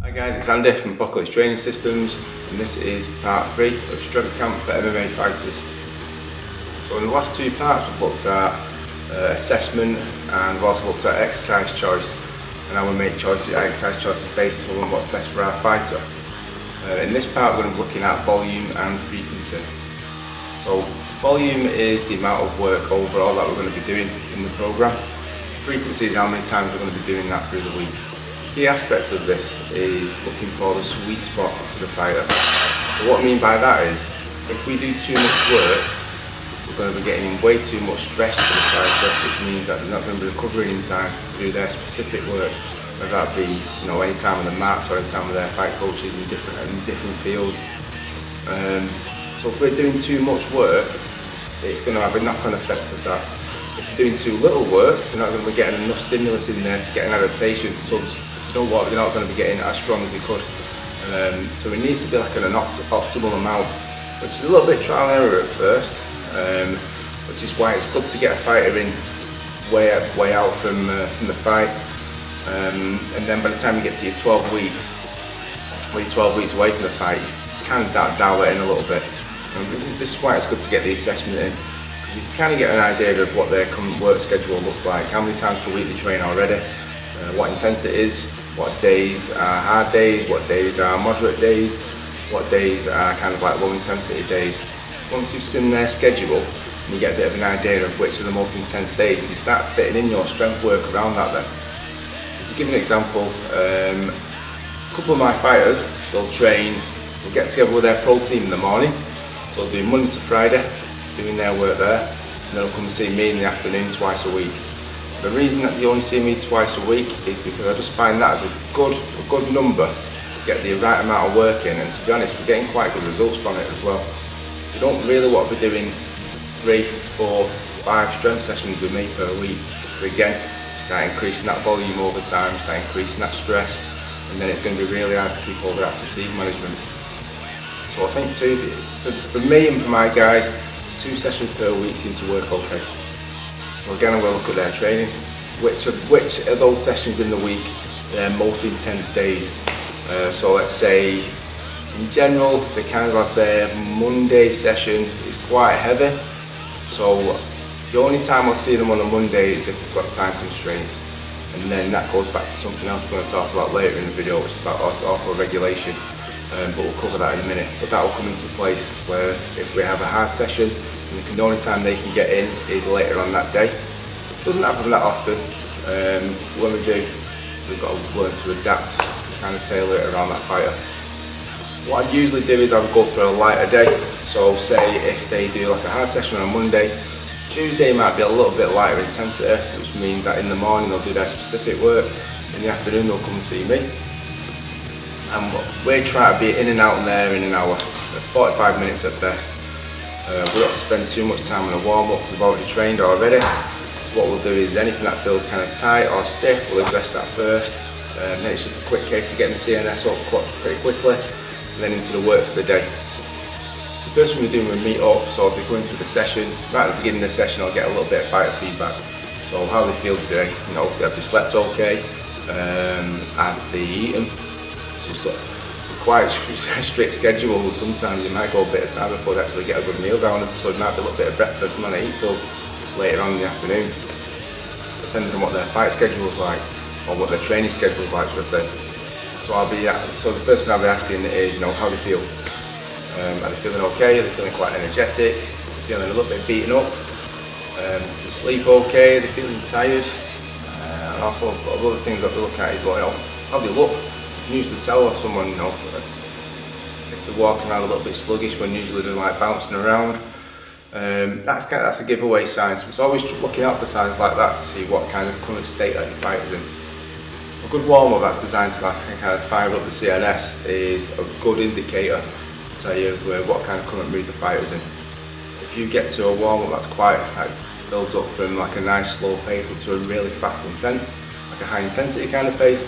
Hi guys, it's Andy from Apocalypse Training Systems, and this is part 3 of Strength Camp for MMA fighters. So in the last two parts we've looked at assessment, and we've also looked at exercise choice and how we make exercise choices based on what's best for our fighter. In this part we're going to be looking at volume and frequency. So volume is the amount of work overall that we're going to be doing in the program. Frequency is how many times we're going to be doing that through the week. Key aspects of this is looking for the sweet spot for the fighter. So what I mean by that is, if we do too much work, we're going to be getting way too much stress to the fighter, which means that they're not going to be recovering in time to do their specific work, whether that be any time on the mats or any time with their fight coaches in different fields. So if we're doing too much work, it's going to have a knock-on effect of that. If you're doing too little work, you're not going to be getting enough stimulus in there to get an adaptation. So you know what, you're not going to be getting as strong as you could. So it needs to be like an optimal amount, which is a little bit trial and error at first, which is why it's good to get a fighter in way out from the fight. And then by the time you get to your 12 weeks, or you're 12 weeks away from the fight, you kind of dial it in a little bit. This is why it's good to get the assessment in, because you can kind of get an idea of what their current work schedule looks like, how many times per week they train already, what intensity it is, what days are hard days, what days are moderate days, what days are kind of like low intensity days. Once you've seen their schedule and you get a bit of an idea of which are the most intense days, you start fitting in your strength work around that then. So to give an example, a couple of my fighters, they'll get together with their pro team in the morning, so they'll do Monday to Friday, doing their work there, and they'll come and see me in the afternoon twice a week. The reason that you only see me twice a week is because I just find that as a good number to get the right amount of work in, and to be honest, we're getting quite good results from it as well. You don't really want to be doing 3, 4, 5 strength sessions with me per week. But again, start increasing that volume over time, start increasing that stress, and then it's going to be really hard to keep all that fatigue management. So I think for me and for my guys, 2 sessions per week seem to work okay. So again, I'm going to look at their training. Which of those sessions in the week their most intense days? So let's say, in general, they kind of have their Monday session is quite heavy. So the only time I'll see them on a Monday is if they've got time constraints. And then that goes back to something else we're going to talk about later in the video, which is about auto-regulation. But we'll cover that in a minute. But that will come into place where if we have a hard session, and the only time they can get in is later on that day. It doesn't happen that often. When we do, we've got to learn to adapt to kind of tailor it around that fighter. What I usually do is I would go for a lighter day. So say if they do like a hard session on a Monday, Tuesday might be a little bit lighter intensity, which means that in the morning they'll do their specific work, in the afternoon they'll come and see me. And we try to be in and out there in an hour, 45 minutes at best. We don't have to spend too much time on a warm-up because we've already trained already. So what we'll do is anything that feels kind of tight or stiff, we'll address that first. Then it's just a quick case of getting the CNS up pretty quickly, and then into the work for the day. The first thing we do when we meet up, so if they go into the session, right at the beginning of the session I'll get a little bit of fighter feedback. So how they feel today, have they slept okay, have they eaten? So quite strict schedule. Sometimes you might go a bit of time before they actually get a good meal down, so it might be a little bit of breakfast and then eat till later on in the afternoon, depending on what their fight schedule is like, or what their training schedule is like, should I say. So the first thing I'll be asking is, how do they feel? Are they feeling okay? Are they feeling quite energetic? Are they feeling a little bit beaten up? Do they sleep okay? Are they feeling tired? And also other things that we look at is how they look. You can usually tell if someone, if they're walking around a little bit sluggish when usually they're like bouncing around. That's a giveaway sign. So it's always looking out for signs like that to see what kind of current state that your fighter's in. A good warm-up that's designed to kind of fire up the CNS is a good indicator to tell you what kind of current mood the fighter's in. If you get to a warm-up that's quite builds up from like a nice slow pace up to a really fast intense, like a high intensity kind of pace,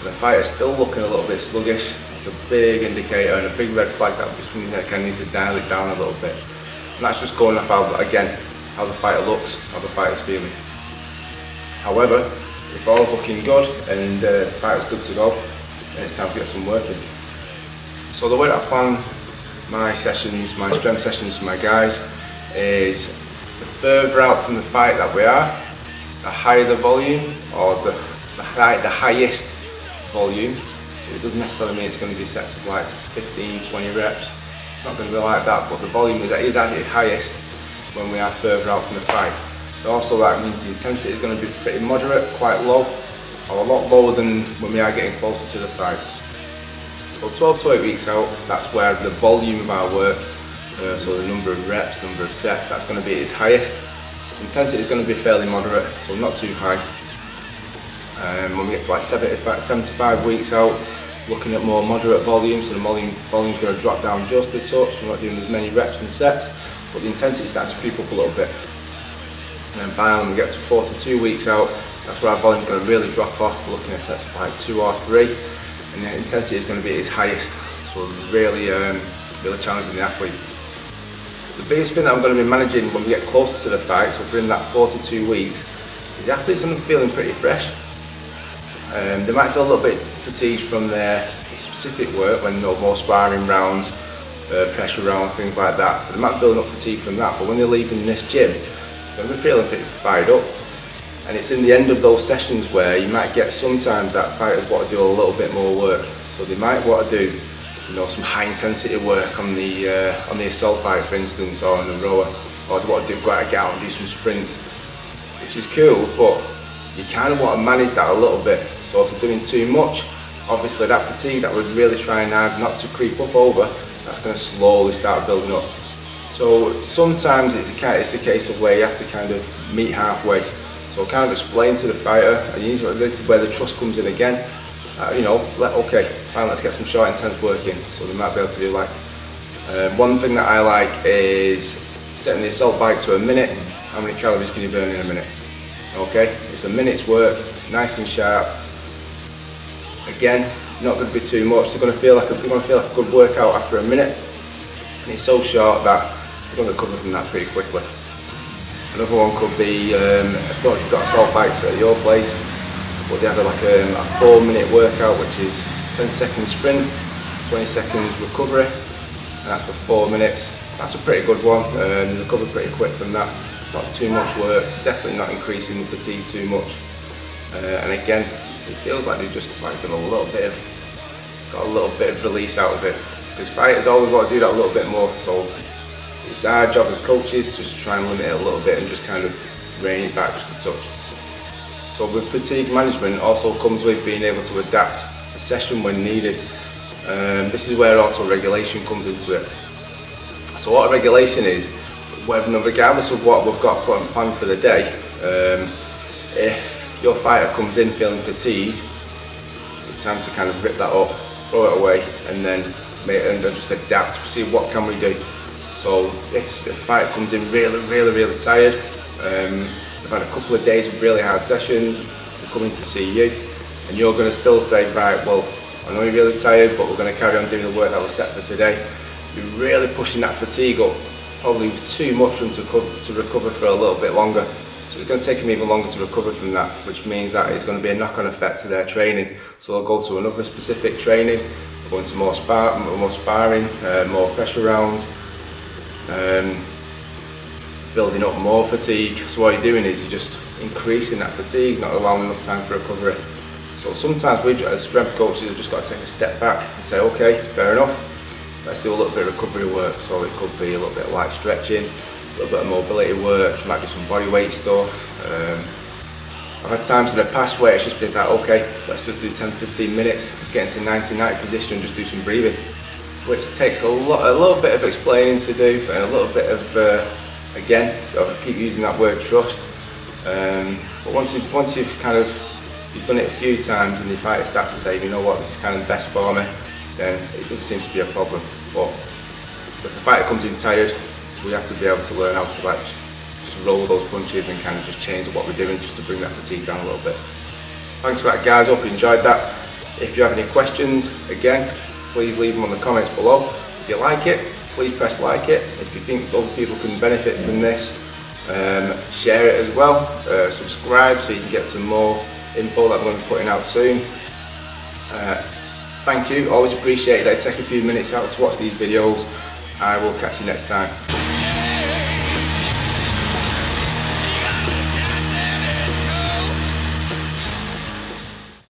the fighter's still looking a little bit sluggish, it's a big indicator and a big red flag that we kind of need to dial it down a little bit. And that's just going off how the fighter looks, how the fighter's feeling. However, if all's looking good and the fighter's good to go, and it's time to get some work in. So the way that I plan my sessions, my strength sessions for my guys, is the further out from the fight that we are, the higher the volume, or the highest volume. So it doesn't necessarily mean it's going to be sets of like 15, 20 reps. It's not going to be like that, but the volume is at its highest when we are further out from the fight. Also, that means the intensity is going to be pretty moderate, quite low, or a lot lower than when we are getting closer to the fight. So 12 to 8 weeks out, that's where the volume of our work, so the number of reps, number of sets, that's going to be at its highest. Intensity is going to be fairly moderate, so not too high. When we get to like 75 weeks out, looking at more moderate volumes, so the volume's going to drop down just a touch. We're not doing as many reps and sets, but the intensity starts to creep up a little bit. And then finally, when we get to 42 weeks out, that's where our volume's going to really drop off. We're looking at sets of like 2 or 3, and the intensity is going to be at its highest. So really challenging the athlete. The biggest thing that I'm going to be managing when we get closer to the fight, so within that 42 weeks, is the athlete's going to be feeling pretty fresh. They might feel a little bit fatigued from their specific work when more sparring rounds, pressure rounds, things like that. So they might be building up fatigue from that, but when they're leaving this gym, they're going to be feeling pretty fired up. And it's in the end of those sessions where you might get sometimes that fighters want to do a little bit more work. So they might want to do, some high intensity work on the assault bike, for instance, or on the rower, or they want to go out and do some sprints, which is cool, but you kind of want to manage that a little bit. So if you're doing too much, obviously that fatigue that we're really trying hard not to creep up over, that's going to slowly start building up. So sometimes it's a case of where you have to kind of meet halfway. So kind of explain to the fighter, and usually this is where the trust comes in again. Okay, fine, let's get some short intense work in. So they might be able to do like, one thing that I like is setting the assault bike to a minute. How many calories can you burn in a minute? Okay, it's a minute's work, nice and sharp. Again, not going to be too much. They're going to feel like a good workout after a minute, and it's so short that you're going to recover from that pretty quickly. Another one could be, I don't know if you've got assault bikes at your place, but they have like a 4-minute workout, which is 10-second sprint, 20 seconds recovery, and that's for 4 minutes. That's a pretty good one. You recover pretty quick from that. Not too much work, it's definitely not increasing the fatigue too much. And again, it feels like they've just got a little bit of release out of it. Because fighters always want to do that a little bit more, so it's our job as coaches just to try and limit it a little bit and just kind of rein it back just a touch. So with fatigue management also comes with being able to adapt the session when needed. This is where also regulation comes into it. So what a regulation is, regardless of what we've got put on plan for the day, if your fighter comes in feeling fatigued, it's time to kind of rip that up, throw it away, and then just adapt, see what can we do. So if the fighter comes in really tired, they've had a couple of days of really hard sessions, they're coming to see you, and you're going to still say, right, well, I know you're really tired, but we're going to carry on doing the work that was set for today. You're really pushing that fatigue up, probably too much for them to recover for a little bit longer. So it's going to take them even longer to recover from that, which means that it's going to be a knock-on effect to their training. So they'll go to another specific training, they'll go into more sparring, more pressure rounds, building up more fatigue. So what you're doing is you're just increasing that fatigue, not allowing enough time for recovery. So sometimes we as strength coaches have just got to take a step back and say, okay, fair enough, let's do a little bit of recovery work. So it could be a little bit of light stretching, a little bit of mobility work, might be some body weight stuff. I've had times in the past where it's just been like, okay, let's just do 10-15 minutes, let's get into 90-90 position and just do some breathing, which takes a little bit of explaining to do and a little bit of, again, I keep using that word trust. But once you've done it a few times and your fighter starts to say, you know what, this is kind of best for me, then it doesn't seem to be a problem. But if the fighter comes in tired, we have to be able to learn how to just roll those punches and kind of just change what we're doing just to bring that fatigue down a little bit. Thanks for that, guys. Hope you enjoyed that. If you have any questions, again, please leave them on the comments below. If you like it, please press like it. If you think other people can benefit from this, share it as well. Subscribe so you can get some more info that I'm going to be putting out soon. Thank you, always appreciate that you take a few minutes out to watch these videos. I will catch you next time.